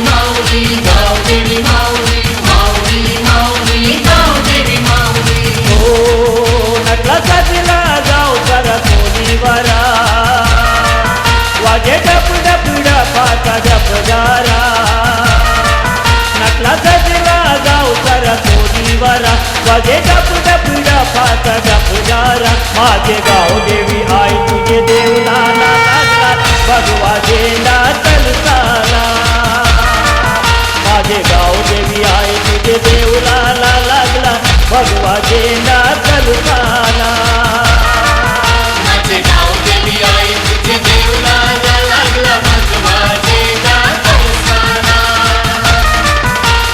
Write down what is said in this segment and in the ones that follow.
माऊली गावदेवी माऊली माऊली माऊली गावदेवी माऊली हो नटला सजला गाव जरा कोणीवरा वाजे डप डप डपाचा डपगारा नटला सजला गाव जरा कोणीवरा वाजे डप डप डपाचा डपगारा माझे गाव देवी आई तुझे देवलाला लागला भगवा झेंडा तलसाला माझे गाव देवी आई तुझे देवलाला लागला भगवा झेंडा तलसाला माझे गावदेवी आई तुझे देवलाला लागला भगवा झेंडा तलसाला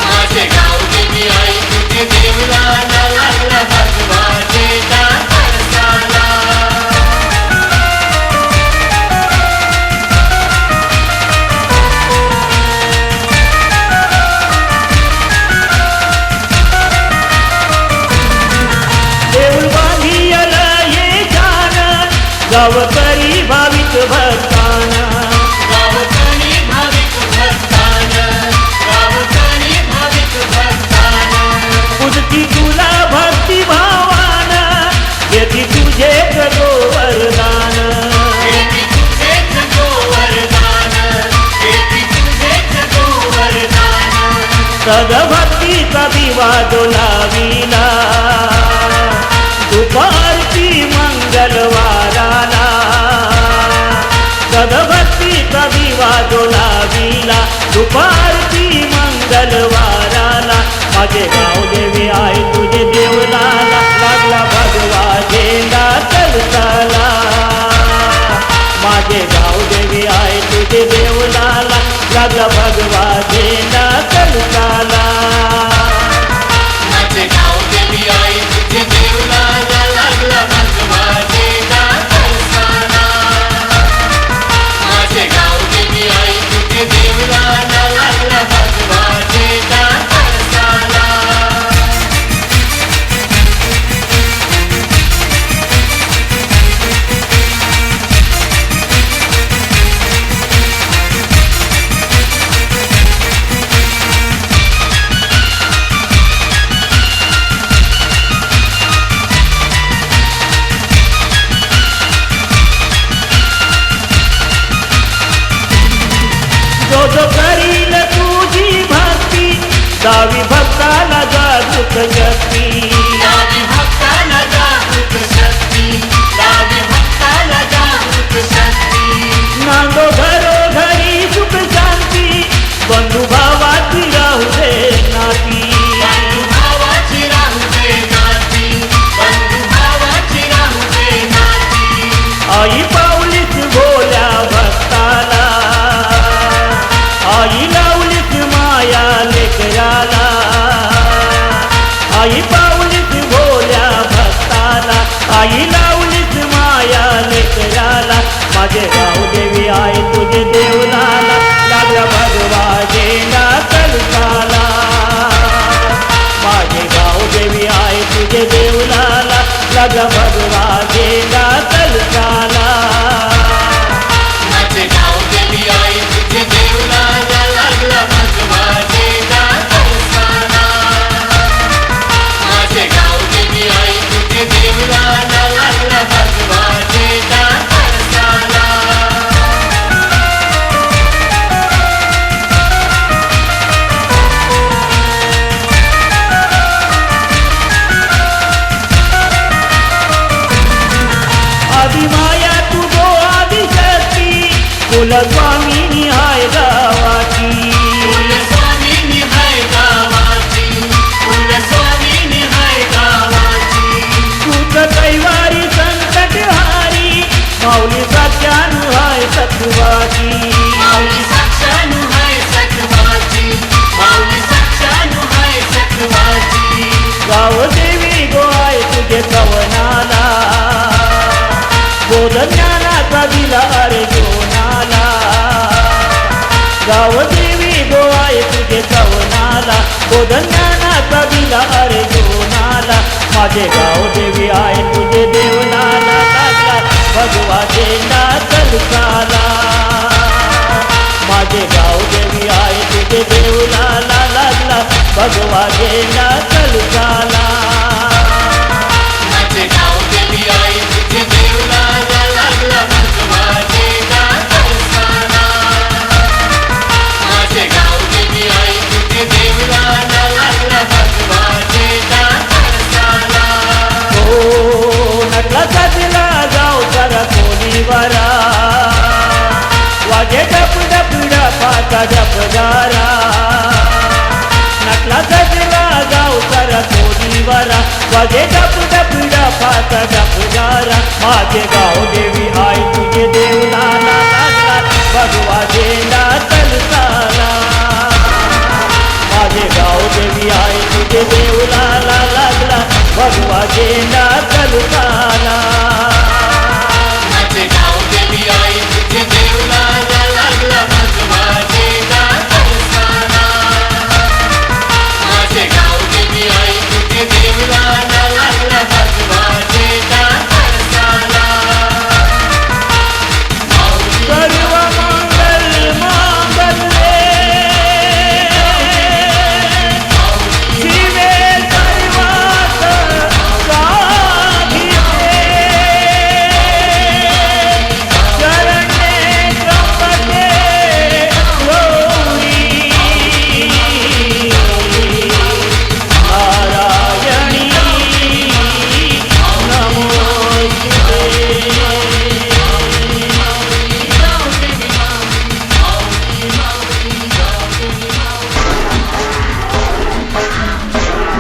माझे गावदेवी आई तुझे देवलाला लागला भगवा झेंडा तलसाला देऊळ बांधियला ये जान गावकरी भाविक भक्ताना गावकरी भाविक भक्ताना गावकरी भाविक भक्ताना पूजती तुला भक्ती भावान येती तुझे गोवरदान देवी तुझेच गोवरदान देवी तुझेच गोवरदान सदभक्तीचा दिवा डोलाविला दुपारची मंगलवाराला सदभक्तीचा दिवा डोलाविला दुपारची मंगलवाराला माझे गाव देवी आहे तुझे देवलाला लागला भगवा झेंडा तलसाला माझे गाव देवी आहे तुझे देवलाला लागला भगवा झेंडा तलसाला माझे गावदेवी आई तुझे देवलाला लागला भगवा झेंडा तलसाला माझे गावदेवी आई तुझे देवलाला लागला भगवा झेंडा तलसाला जो जो करील तुझी भक्ती दावी भक्ताला जागृत शक्ती दावी भक्ताला जागृत शक्ती दावी भक्ताला जागृत शक्ती नांदो घरोघरी सुख शांती बंधू भावाची राहू दे नाती बंधू भावाची राहू दे नाती बंधू भावाची राहू दे नाती आई पाऊलीच भोल्या भक्ताला आई लावलीच माया लेकराला आई पाऊलीच भोल्या भक्ताला आई लावलीच माया लेकराला माझे गाव देवी आई तुझे देवलाला लागला भगवा झेंडा तलसाला माझे गाव देवी आई तुझे देवलाला लागला भगवा झेंडा तलसाला माझे गावदेवी आई तुझे देवलाला लागला भगवा झेंडा तलसाला माझे गावदेवी आई तुझे देवलाला लागला भगवा झेंडा तलसाला आदि माया तू गो आदि शक्ती कुलस्वामिनी हाय गावाची कुलस्वामिनी हाय गावाची कुलस्वामिनी हाय गावाची तूच कैवारी संकटहारी माऊली सत्यानु हाय सत्वाची माऊली साक्षानु हाय सत्वाची माऊली साक्षानु हाय सत्वाची गाव देवी गो आहे तुझे कवनाला बोध ज्ञानाचा दिला अर्जुनाला गाव देवी गो आहे तुझे कवनाला बोध ज्ञानाचा दिला अर्जुनाला माझे गाव देवी आहे तुझे देवनाला लागला भगवा झेंडा तलसाला माझे गाव देवी आई तुझे देऊला लागला भगवा गेला कलकाला माझे गाव देवी आई तुझे देवलाला लागला भगवाचे कळसाला माझे गाव देवी आई तुझे देवलाला लागला भगवाचे कळसाला हो नटला साजला गाव जरा कोणीवरा वाजे डप डप डपाचा डपगारा नटला साजला गाव जरा कोणीवरा वाजे डप डप डपाचा डपगारा माझे गाव देवी आई तुझे देवलाला लागला भगवा झेंडा तलसाला माझे गाव देवी आई तुझे देवलाला लागला भगवा झेंडा तलसाला